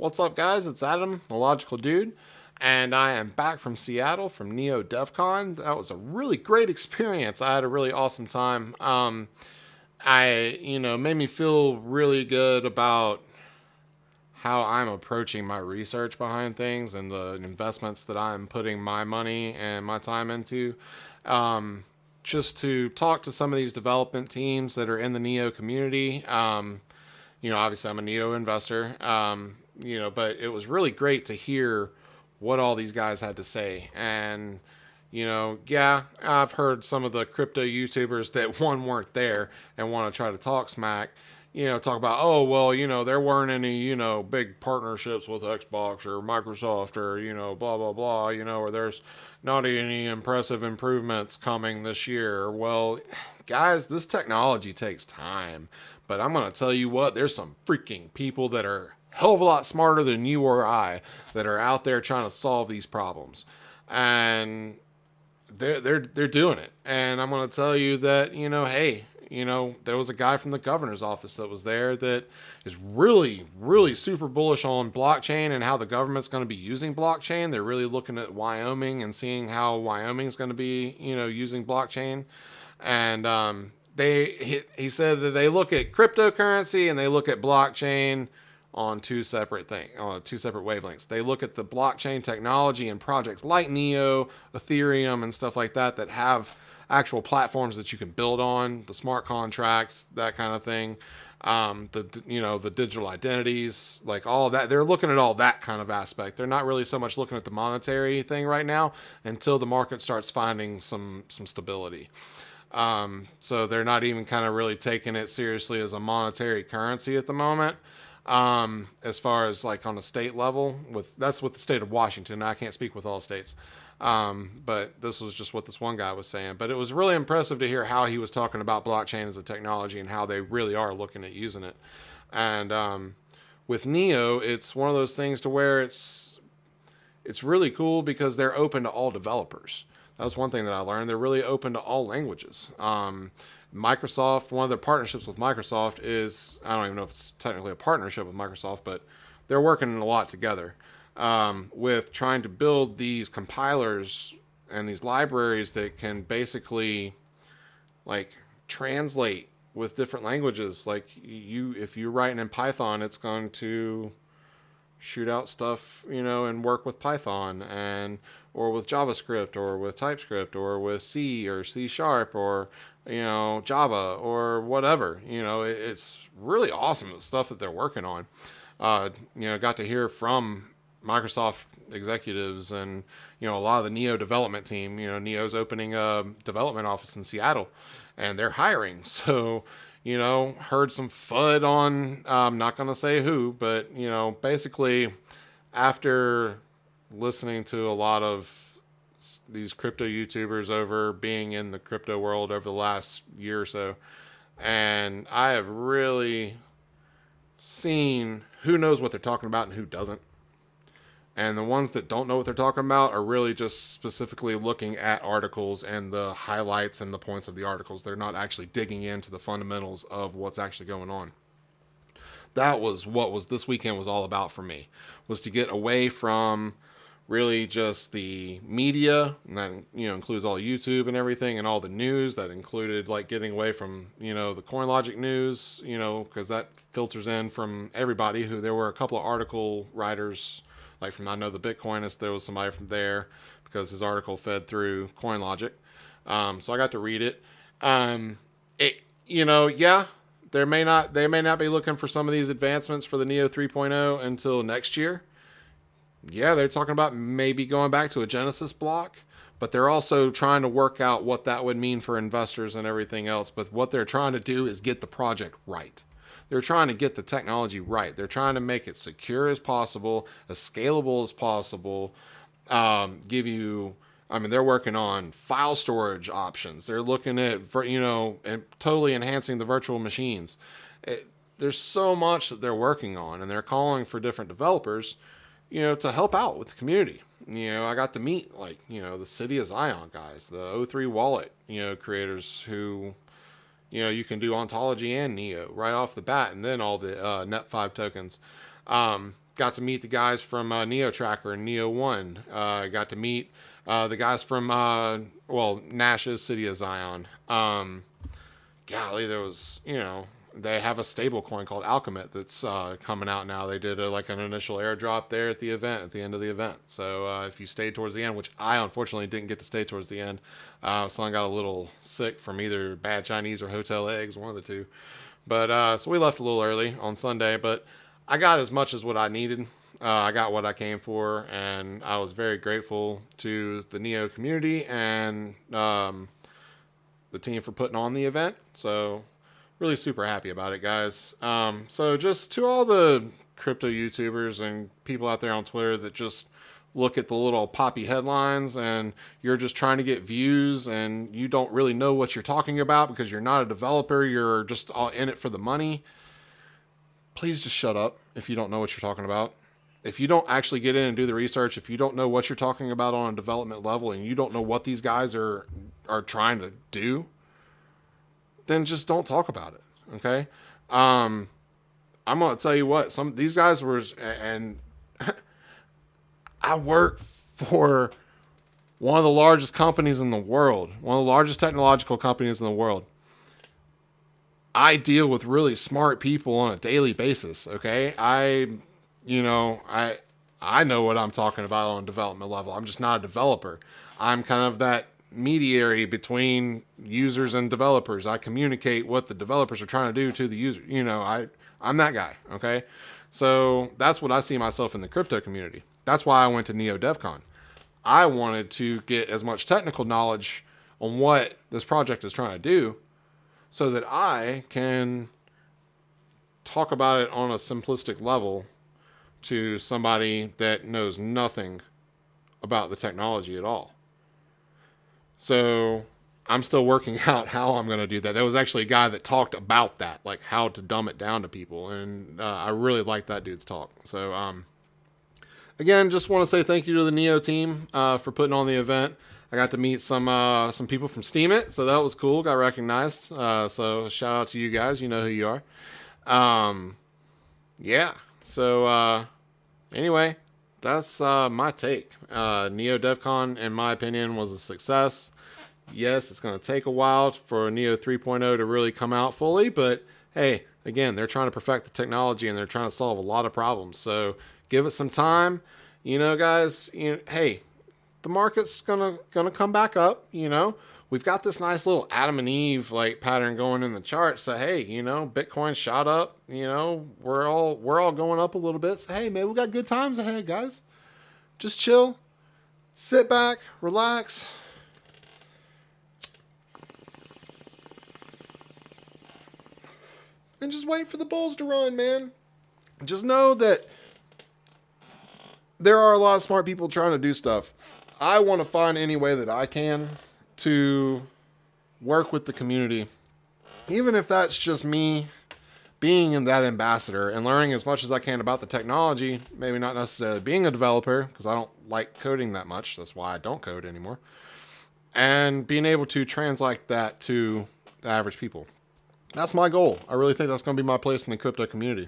What's up, guys? It's Adam, the Logical Dude, and I am back from Seattle from NEO Devcon. That was a really great experience. I had a really awesome time. Made me feel really good about how I'm approaching my research behind things and the investments that I'm putting my money and my time into. Um, just to talk to some of these development teams that are in the NEO community. Obviously I'm a NEO investor, but it was really great to hear what all these guys had to say. And, yeah, I've heard some of the crypto YouTubers that weren't there and want to try to talk smack, talk about, oh, well, there weren't any, big partnerships with Xbox or Microsoft or, blah, blah, blah, or there's not any impressive improvements coming this year. Well, guys, this technology takes time. But I'm going to tell you what, there's some freaking people that are a hell of a lot smarter than you or I that are out there trying to solve these problems. And they're doing it. And I'm going to tell you that, hey, there was a guy from the governor's office that was there that is really, really super bullish on blockchain and how the government's going to be using blockchain. They're really looking at Wyoming and seeing how Wyoming's going to be, using blockchain. And he said that they look at cryptocurrency and they look at blockchain on two separate wavelengths. They look at the blockchain technology and projects like NEO, Ethereum, and stuff like that that have actual platforms that you can build on, the smart contracts, that kind of thing. The digital identities, like all of that. They're looking at all that kind of aspect. They're not really so much looking at the monetary thing right now until the market starts finding some stability. So they're not even kind of really taking it seriously as a monetary currency at the moment. As far as like on a state level, that's with the state of Washington. I can't speak with all states. But this was just what this one guy was saying. But it was really impressive to hear how he was talking about blockchain as a technology and how they really are looking at using it. And with NEO, it's one of those things to where it's really cool because they're open to all developers. That was one thing that I learned. They're really open to all languages. Microsoft, one of their partnerships with Microsoft is, I don't even know if it's technically a partnership with Microsoft, but they're working a lot together with trying to build these compilers and these libraries that can basically like translate with different languages. Like if you're writing in Python, it's going to shoot out stuff, and work with Python or with JavaScript or with TypeScript or with C or C Sharp or, Java or whatever. It's really awesome, the stuff that they're working on. Got to hear from Microsoft executives and, a lot of the NEO development team. NEO's opening a development office in Seattle and they're hiring. So, heard some FUD on, I'm not going to say who, but, basically after listening to a lot of these crypto YouTubers over being in the crypto world over the last year or so, and I have really seen who knows what they're talking about and who doesn't. And the ones that don't know what they're talking about are really just specifically looking at articles and the highlights and the points of the articles. They're not actually digging into the fundamentals of what's actually going on. That was what this weekend was all about for me, was to get away from really just the media, and that includes all YouTube and everything and all the news. That included like getting away from the CoinLogic news, because that filters in from everybody. Who there were a couple of article writers, like from I Know the Bitcoinist, there was somebody from there because his article fed through CoinLogic. So I got to read it. Yeah, they may not be looking for some of these advancements for the NEO 3.0 until next year. Yeah, they're talking about maybe going back to a Genesis block, but they're also trying to work out what that would mean for investors and everything else. But what they're trying to do is get the project right. They're trying to get the technology right. They're trying to make it secure as possible, as scalable as possible. They're working on file storage options. They're looking at, and totally enhancing the virtual machines. There's so much that they're working on, and they're calling for different developers, to help out with the community. I got to meet the City of Zion guys, the O3 wallet, creators who, You can do ontology and NEO right off the bat, and then all the Net 5 tokens. Got to meet the guys from NEO Tracker and NEO One. Got to meet the guys from Nash's City of Zion. Golly, there was, they have a stable coin called Alchemist that's coming out now. They did an initial airdrop there at the event, at the end of the event. So if you stayed towards the end, which I unfortunately didn't get to stay towards the end, someone got a little sick from either bad Chinese or hotel eggs, one of the two. But so we left a little early on Sunday, but I got as much as what I needed. I got what I came for, and I was very grateful to the NEO community and the team for putting on the event. So really super happy about it, guys. So just to all the crypto YouTubers and people out there on Twitter that just look at the little poppy headlines and you're just trying to get views and you don't really know what you're talking about because you're not a developer, you're just all in it for the money. Please just shut up if you don't know what you're talking about. If you don't actually get in and do the research, if you don't know what you're talking about on a development level and you don't know what these guys are trying to do, then just don't talk about it. Okay. I'm going to tell you what, these guys were, and I work for one of the largest companies in the world, one of the largest technological companies in the world. I deal with really smart people on a daily basis. Okay. I know what I'm talking about on a development level. I'm just not a developer. I'm kind of that mediary between users and developers. I communicate what the developers are trying to do to the user. I'm that guy. Okay. So that's what I see myself in the crypto community. That's why I went to NEO Devcon. I wanted to get as much technical knowledge on what this project is trying to do so that I can talk about it on a simplistic level to somebody that knows nothing about the technology at all. So I'm still working out how I'm going to do that. There was actually a guy that talked about that, like how to dumb it down to people. And I really like that dude's talk. So again, just want to say thank you to the NEO team for putting on the event. I got to meet some people from Steam It, so that was cool. Got recognized. So shout out to you guys. You know who you are. Yeah. So anyway, that's my take. NEO Devcon, in my opinion, was a success. Yes, it's going to take a while for NEO 3.0 to really come out fully, but hey, again, they're trying to perfect the technology and they're trying to solve a lot of problems. So give it some time. Guys, hey, the market's gonna come back up. We've got this nice little Adam and Eve pattern going in the chart. So hey, Bitcoin shot up. We're all going up a little bit. So hey, man, we got good times ahead, guys. Just chill, sit back, relax. And just wait for the bulls to run, man. Just know that there are a lot of smart people trying to do stuff. I want to find any way that I can to work with the community, even if that's just me being in that ambassador and learning as much as I can about the technology, maybe not necessarily being a developer because I don't like coding that much. That's why I don't code anymore. And being able to translate that to the average people. That's my goal. I really think that's going to be my place in the crypto community.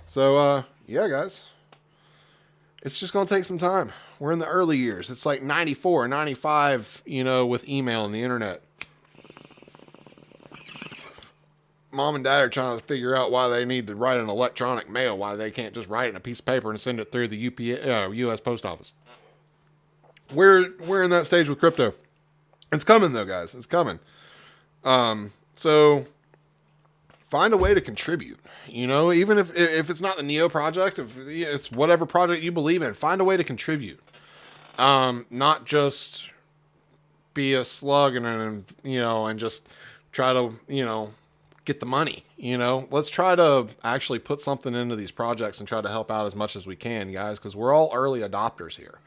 So, yeah, guys. It's just going to take some time. We're in the early years. It's like 94, 95, with email and the internet. Mom and dad are trying to figure out why they need to write an electronic mail, why they can't just write it in a piece of paper and send it through the U.S. Post Office. We're in that stage with crypto. It's coming, though, guys. It's coming. So find a way to contribute. Even if it's not the NEO project, if it's whatever project you believe in, find a way to contribute. Not just be a slug and just try to, get the money. Let's try to actually put something into these projects and try to help out as much as we can, guys, because we're all early adopters here.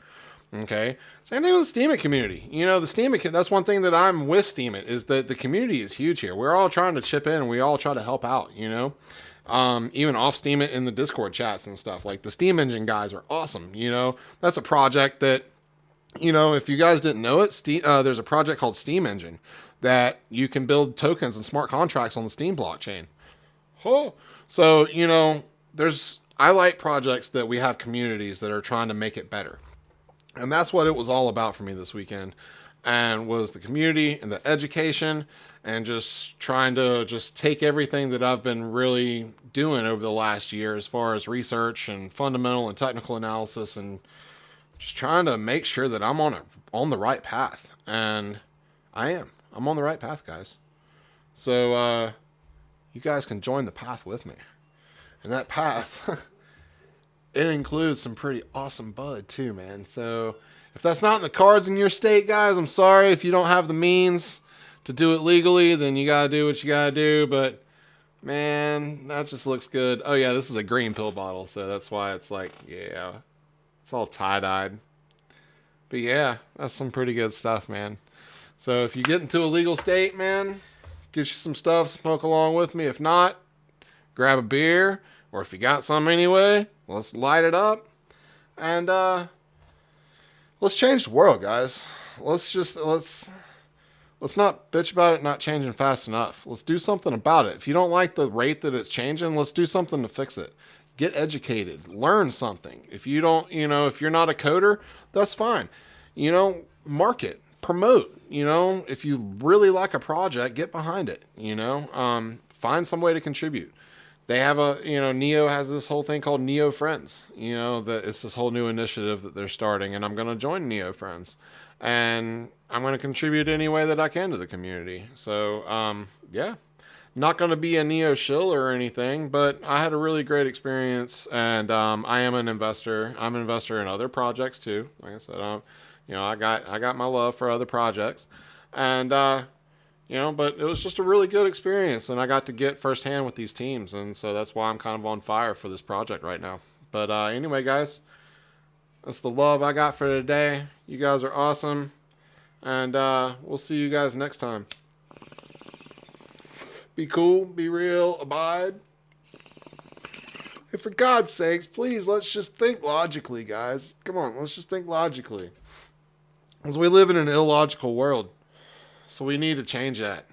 Okay. Same thing with the Steam It community. The Steam It, that's one thing that I'm with Steam It, is that the community is huge here. We're all trying to chip in and we all try to help out, even off Steam It in the Discord chats and stuff. Like the Steam Engine guys are awesome. That's a project that You know, if you guys didn't know it, there's a project called Steam Engine that you can build tokens and smart contracts on the Steam blockchain. Oh, so you know, I like projects that we have communities that are trying to make it better, and that's what it was all about for me this weekend, and was the community and the education, and just trying to just take everything that I've been really doing over the last year as far as research and fundamental and technical analysis, and just trying to make sure that I'm on the right path. And I am. I'm on the right path, guys. So you guys can join the path with me. And that path, it includes some pretty awesome bud too, man. So if that's not in the cards in your state, guys, I'm sorry. If you don't have the means to do it legally, then you gotta do what you gotta do. But man, that just looks good. Oh yeah, this is a green pill bottle, so that's why it's like, yeah, it's all tie-dyed. But yeah, that's some pretty good stuff, man. So if you get into a legal state, man, get you some stuff, smoke along with me. If not, grab a beer, or if you got some anyway, let's light it up. And let's change the world, guys. Let's not bitch about it not changing fast enough. Let's do something about it. If you don't like the rate that it's changing, let's do something to fix it. Get educated. Learn something. If you don't, if you're not a coder, that's fine. Market, promote. If you really like a project, get behind it. Find some way to contribute. They have NEO has this whole thing called NEO Friends. That it's this whole new initiative that they're starting, and I'm going to join NEO Friends. And I'm going to contribute any way that I can to the community. So, yeah. Not going to be a NEO shill or anything, but I had a really great experience, and I am an investor. I'm an investor in other projects too. Like I said, I got my love for other projects, and but it was just a really good experience, and I got to get firsthand with these teams, and so that's why I'm kind of on fire for this project right now. But anyway, guys, that's the love I got for today. You guys are awesome, and we'll see you guys next time. Be cool, be real, abide. And for God's sakes, please, let's just think logically, guys. Come on, let's just think logically. Because we live in an illogical world. So we need to change that.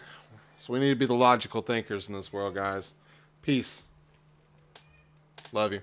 So we need to be the logical thinkers in this world, guys. Peace. Love you.